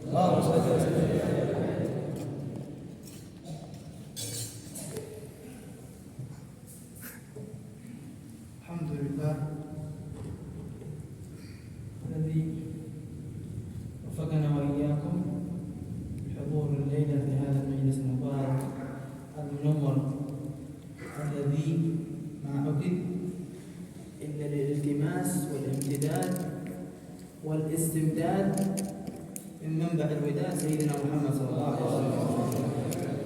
اللهم صل وسلم. الحمد لله الذي وفقنا وإياكم بحضور الليلة في هذا المجلس المبارك المنور الذي ما عقد إلا للالتماس والامتداد والاستمداد من منبع الوداع سيدنا محمد صلى الله عليه وسلم.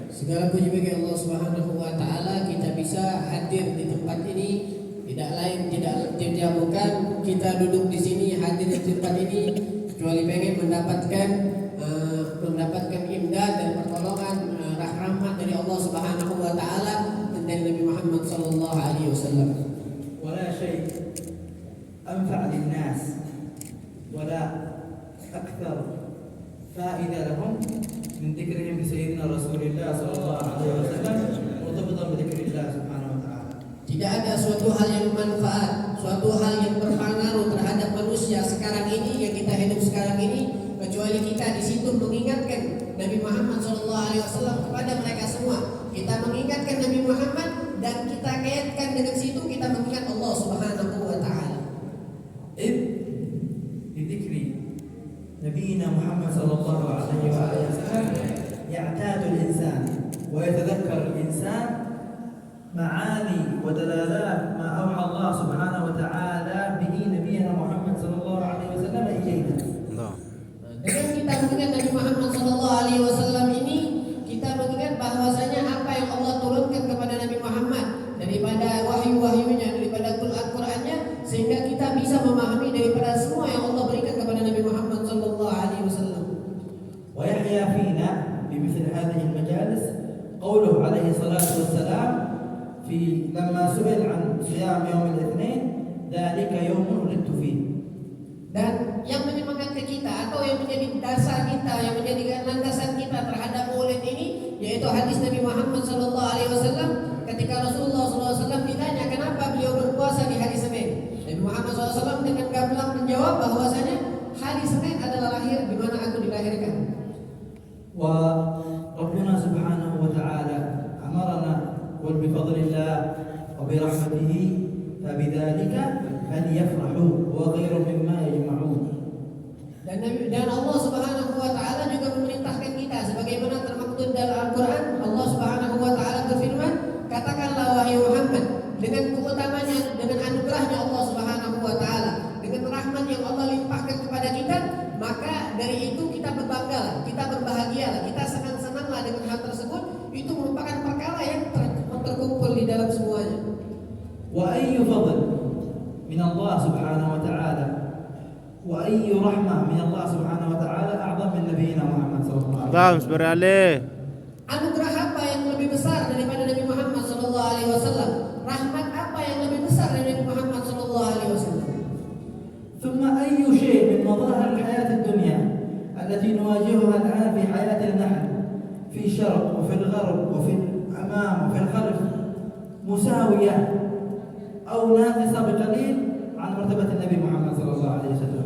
Segala puji bagi Allah Subhanahu wa taala, kita bisa hadir di tempat ini tidak lain tidak bukan kita duduk di sini hadir di tempat ini kecuali pengen mendapatkan imdad dan pertolongan rahmat dari Allah Subhanahu wa taala dan dari Nabi Muhammad sallallahu alaihi wasallam. ولا شيء أنفع للناس ولا أكثر فائدة لهم من ذكرهم بسيدنا رسول الله صلى الله عليه وسلم مرتبطا بذكر الله سبحانه وتعالى. Tidak ada suatu hal yang bermanfaat, suatu hal yang berpengaruh terhadap manusia sekarang ini yang kita hidup sekarang ini kecuali kita di situ mengingatkan Nabi Muhammad SAW kepada mereka semua. Kita mengingatkan Nabi Muhammad dan kita kaitkan dengan situ kita mengingat Allah Subhanahu wa taala. بذكر نبينا محمد صلى الله عليه وسلم يعتاد الإنسان ويتذكر الإنسان معاني ودلالات ما أوحى الله سبحانه وتعالى به نبينا محمد صلى الله عليه وسلم إلينا. Dengan kita mengingat Nabi Muhammad sallallahu alaihi wasallam ini, kita mengingat bahwasanya apa yang Allah turunkan kepada Nabi Muhammad daripada wahyu-wahyunya, daripada Al-Qur'annya, sehingga kita bisa memahami daripada semua yang Allah berikan kepada Nabi Muhammad sallallahu alaihi wasallam. ويحيا فينا بمثل هذه المجالس قوله عليه الصلاة والسلام في لما سئل عن صيام يوم الاثنين ذلك يوم ولدت فيه. Dan yang menyemangatkan kita atau yang menjadi dasar kita, yang menjadi landasan kita terhadap Maulid ini, yaitu hadis Nabi Muhammad SAW ketika Rasulullah SAW ditanya kenapa beliau berpuasa di hari Senin. Nabi Muhammad SAW dengan gamblang menjawab bahwasanya hari Senin adalah lahir di mana aku dilahirkan. وربنا سبحانه وتعالى أمرنا وبفضل الله وبرحمته فبذلك فليفرحوا وخير مما يجمعون. Dan Allah Subhanahu wa taala juga memerintahkan kita sebagaimana termaktub dalam Al-Qur'an. Allah Subhanahu wa taala berfirman, katakanlah wahai Muhammad, dengan keutamanya, dengan anugerahnya Allah Subhanahu wa taala, dengan rahmat yang Allah limpahkan kepada kita, maka dari itu kita berbanggalah, kita berbahagialah, kita senang-senanglah dengan hal tersebut. Itu merupakan perkara yang terkumpul di dalam semuanya. وأي فضل من الله سبحانه وتعالى وأي رحمة من الله سبحانه وتعالى أعظم من نبينا محمد صلى الله عليه وسلم. Anugerah apa yang lebih besar daripada Nabi Muhammad sallallahu alaihi wasallam? Rahmat apa yang lebih besar dari Nabi Muhammad sallallahu alaihi wasallam? ثم أي شيء من مظاهر الحياة الدنيا التي نواجهها الآن في حياتنا نحن في الشرق وفي الغرب وفي الأمام وفي الخلف مساوية أو ناقصة بقليل عن مرتبة النبي محمد صلى الله عليه وسلم.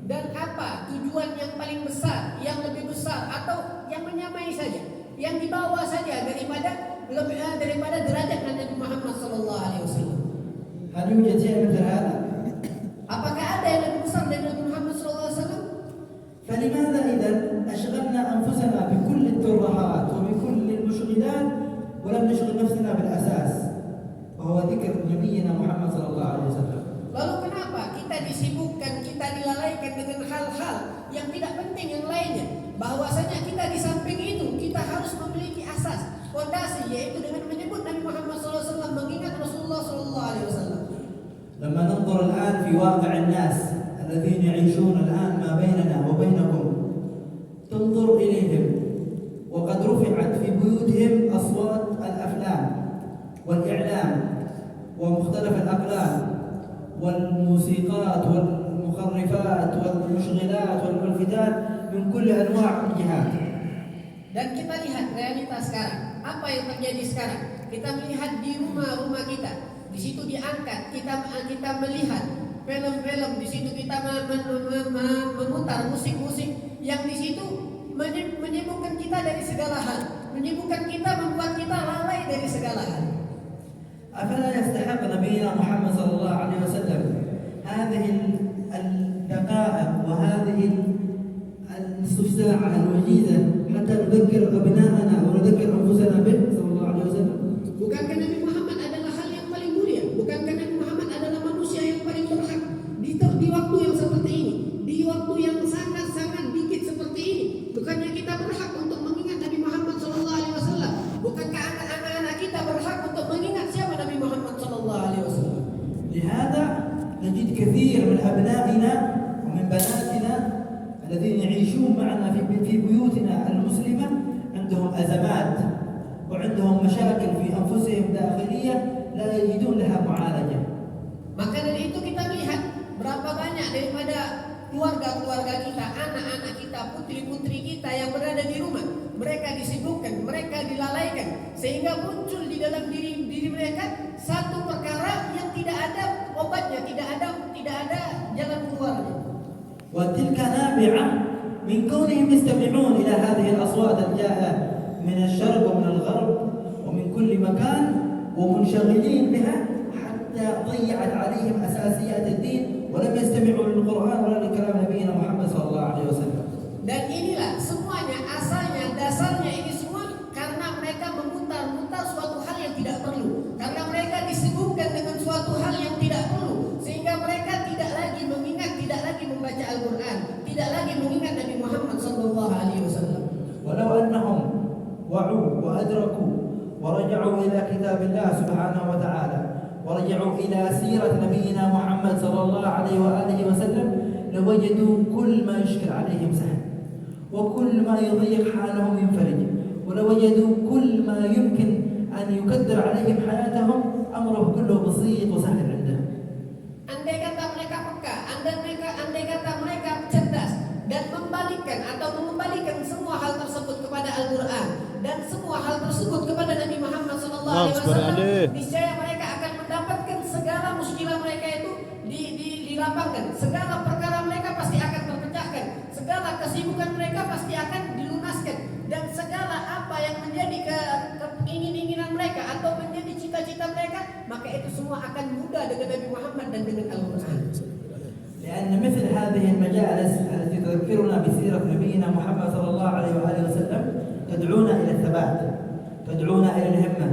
Dan apa tujuan yang paling besar, yang lebih besar atau yang menyamai saja, yang di bawah saja daripada derajat Nabi Muhammad sallallahu alaihi wasallam? هل يوجد شيء مثل هذا؟ Apakah ada yang lebih besar dari Nabi Muhammad sallallahu alaihi wasallam? فلماذا إذا أشغلنا أنفسنا بكل الترهات وبكل المشغلات ولم نشغل نفسنا بالأساس وهو ذكر نبينا محمد صلى الله عليه وسلم؟ Lalu kenapa kita disibukkan, kita dilalaikan dengan hal-hal yang tidak penting yang lainnya? Bahwasanya kita di samping itu kita harus memiliki asas, fondasi, yaitu dengan menyebut Nabi Muhammad SAW, mengingat Rasulullah SAW. لما ننظر الآن في واقع الناس الذين يعيشون الآن ما بيننا وبينكم تنظر إليهم وقد رفعت في بيوتهم أصوات الأفلام والإعلام ومختلف الأقلام والموسيقات والمخرفات والمشغلات والملفتات من كل أنواع الجهات. Dan kita lihat realitas sekarang, apa yang terjadi sekarang. Kita melihat di rumah-rumah kita, di situ diangkat, kita melihat film-film, di situ kita memutar musik-musik yang di situ menyibukkan kita dari segala hal, menyibukkan kita, membuat kita lalai dari segala hal. أفلا يستحق نبينا محمد صلى الله عليه وسلم هذه الدقائق وهذه النصف ساعة الوجيزة حتى نذكر أبناءنا ونذكر أنفسنا به صلى الله عليه وسلم. Bukankah Nabi Muhammad adalah hal yang paling mulia? Bukankah Nabi Muhammad adalah manusia yang paling berhak di waktu yang seperti ini, di waktu yang sangat-sangat dikit seperti ini? Bukannya kita berhak untuk mengingat Nabi Muhammad sallallahu alaihi wasallam? Bukankah anak-anak kita berhak untuk mengingat siapa Nabi Muhammad sallallahu alaihi wasallam? لهذا نجد كثير من أبنائنا ومن بناتنا الذين يعيشون معنا في بيوتنا المسلمة عندهم أزمات وعندهم مشاكل في أنفسهم داخلية لا يجدون لها معالجة. Maka dari itu kita lihat berapa banyak daripada keluarga-keluarga kita, anak-anak kita, putri-putri kita yang berada di rumah, mereka disibukkan, mereka dilalaikan, sehingga muncul di dalam diri mereka satu perkara yang tidak ada obatnya, tidak ada jalan keluarnya. وتلك نابعة من كونهم يستمعون إلى هذه الأصوات الجاءة من الشرق ومن الغرب ومن كل مكان ومنشغلين بها حتى ضيعت عليهم أساسيات الدين ولم يستمعوا للقرآن ولا لكلام نبينا محمد صلى الله عليه وسلم. Dan inilah semuanya asalnya, dasarnya ini semua karena mereka memutar-mutar suatu hal yang tidak perlu, karena mereka disibukkan dengan suatu hal yang tidak perlu, sehingga mereka tidak lagi mengingat, tidak lagi membaca Al-Quran, tidak lagi mengingat Nabi Muhammad sallallahu alaihi wasallam. ولو أنهم وعوا وأدركوا ورجعوا إلى كتاب الله سبحانه وتعالى ورجعوا إلى سيرة نبينا محمد صلى الله عليه وآله وسلم لوجدوا كل ما يشكل عليهم سهل وكل ما يضيق حالهم ينفرج ولوجدوا كل ما يمكن أن يكدر عليهم حياتهم أمره كله بسيط وسهل عندهم. Andai kata mereka peka, andai kata mereka cerdas dan mengembalikan semua hal tersebut kepada Al-Quran dan semua hal tersebut kepada Nabi Muhammad sallallahu alaihi wasallam, niscaya mereka akan mendapatkan segala muskilah mereka itu dilapangkan, segala perkara mereka pasti akan terpecahkan, segala kesibukan mereka pasti akan dilunaskan, dan segala apa yang menjadi keinginan mereka atau menjadi cita-cita mereka, maka itu semua akan mudah dengan Nabi Muhammad dan dengan Al-Quran. لأن مثل هذه المجالس التي تذكرنا بسيرة نبينا محمد صلى الله عليه وآله وسلم تدعونا إلى الثبات، تدعونا إلى الهمة،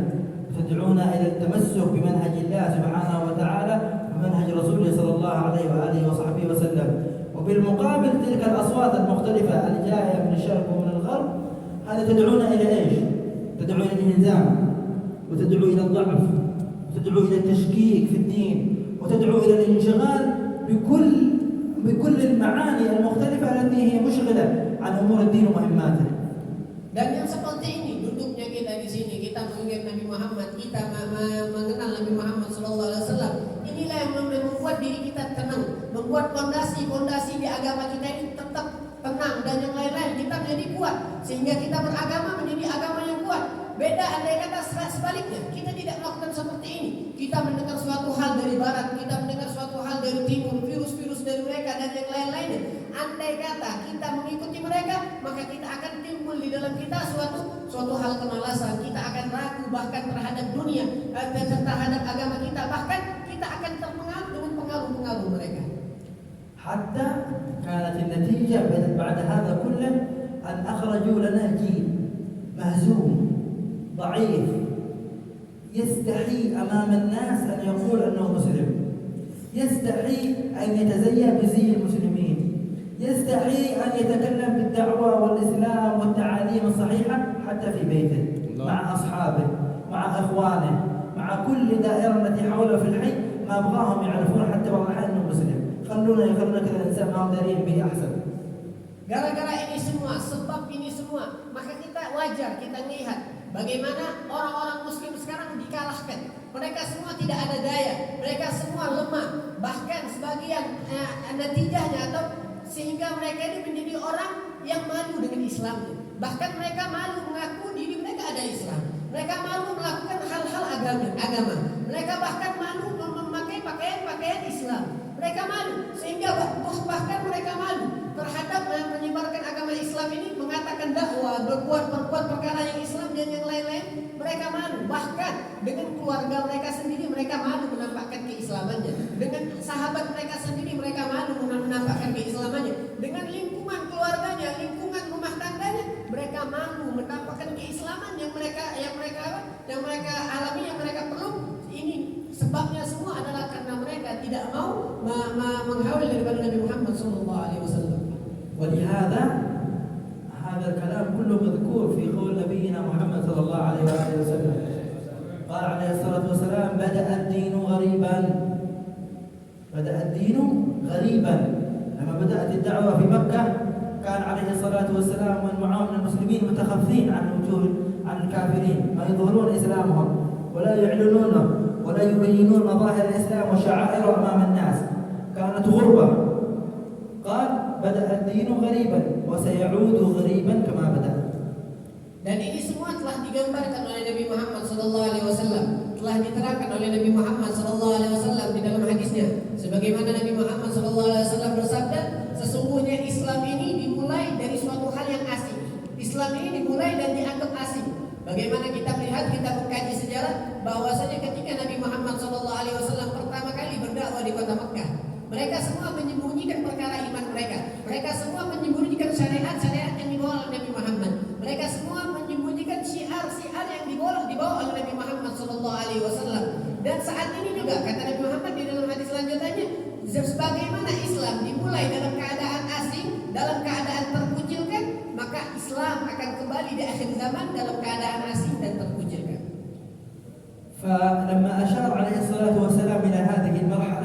تدعونا إلى التمسك بمنهج الله سبحانه وتعالى ومنهج رسوله صلى الله عليه وآله وصحبه وسلم. وبالمقابل تلك الأصوات المختلفة الجاية من الشرق ومن الغرب هذه تدعونا إلى إيش؟ تدعو إلى الانهزام، وتدعو إلى الضعف، وتدعو إلى التشكيك في الدين، وتدعو إلى الانشغال بكل المعاني المختلفة التي هي مشغلة عن أمور الدين ومهماته. Dan yang seperti ini duduknya kita di sini, kita mengingat Nabi Muhammad, kita mengenal Nabi Muhammad sallallahu alaihi wasallam. Inilah yang membuat diri kita tenang, membuat fondasi di agama kita ini tetap tenang, dan yang lain-lain kita menjadi kuat, sehingga kita beragama menjadi agama yang kuat. Beda andai kata sebaliknya, kita tidak melakukan seperti ini. Kita mendengar suatu hal dari barat, kita mendengar suatu hal dari timur, virus-virus dari mereka dan yang lain-lainnya. Andai kata kita mengikuti mereka, maka kita akan timbul di dalam kita suatu hal kemalasan. Kita akan ragu bahkan terhadap dunia dan terhadap agama kita, bahkan kita akan terpengaruh dengan pengaruh-pengaruh mereka. حتى كانت النتيجة بعد هذا كله أن أخرجوا لنا جيل مهزوم ضعيف يستحي أمام الناس أن يقول أنه مسلم، يستحي أن يتزين بزي المسلمين، يستحي أن يتكلم بالدعوة والإسلام والتعاليم الصحيحة حتى في بيته مع أصحابه مع إخوانه مع كل دائرة التي حوله في الحي، ما أبغاهم يعرفون حتى بعض الأحيان أنه مسلم. خلونا كذا الإنسان ما هو دارين به أحسن. Gara-gara ini semua, sebab ini semua, maka kita wajar kita melihat bagaimana orang-orang muslim sekarang dikalahkan. Mereka semua tidak ada daya, mereka semua lemah. Bahkan sebagian natijahnya atau sehingga mereka ini menjadi orang yang malu dengan Islamnya. Bahkan mereka malu mengaku diri mereka ada Islam. Mereka malu melakukan hal-hal agama. Mereka bahkan malu memakai pakaian Islam. Mereka malu, sehingga bahkan mereka malu terhadap menyebarkan agama Islam ini, mengatakan dakwah, berbuat perkara yang Islam dan yang lain-lain. Mereka malu, bahkan dengan keluarga mereka sendiri mereka malu menampakkan keislamannya. Dengan sahabat mereka sendiri mereka malu menampakkan keislamannya. Dengan lingkungan keluarganya, lingkungan rumah tangganya, mereka malu menampakkan keislaman yang mereka alami, yang mereka perlu. Ini sebabnya semua adalah karena mereka tidak mau menghaul daripada Nabi Muhammad SAW. ولهذا هذا الكلام كله مذكور في قول نبينا محمد صلى الله عليه وآله وسلم. قال عليه الصلاة والسلام: بدأ الدين غريبا. بدأ الدين غريبا. لما بدأت الدعوة في مكة كان عليه الصلاة والسلام والمعاون المسلمين متخفين عن الكافرين، ما يظهرون إسلامهم ولا يعلنونه ولا يبينون مظاهر الإسلام وشعائره أمام الناس. كانت غربة. قال: بدأ الدين غريبا وسيعود غريبا كما بدأ. Dan ini semua telah digambarkan oleh Nabi Muhammad SAW, telah diterangkan oleh Nabi Muhammad SAW di dalam hadisnya. Sebagaimana Nabi Muhammad SAW bersabda, sesungguhnya Islam ini dimulai dari suatu hal yang asing. Islam ini dimulai dan dianggap asing. Bagaimana kita melihat, kita mengkaji sejarah bahwasanya ketika Nabi Muhammad SAW pertama kali berdakwah di kota Mekah, mereka semua menyembunyikan perkara iman mereka. Mereka semua menyembunyikan syariat-syariat yang dibawa oleh Nabi Muhammad. Mereka semua menyembunyikan syiar-syiar yang dibawa oleh Nabi Muhammad SAW. Dan saat ini juga kata Nabi Muhammad di dalam hadis selanjutnya, sebagaimana Islam dimulai dalam keadaan asing, dalam keadaan terkucilkan, maka Islam akan kembali di akhir zaman dalam keadaan asing dan terkucilkan. فلما أشار عليه الصلاة والسلام إلى هذه المرحلة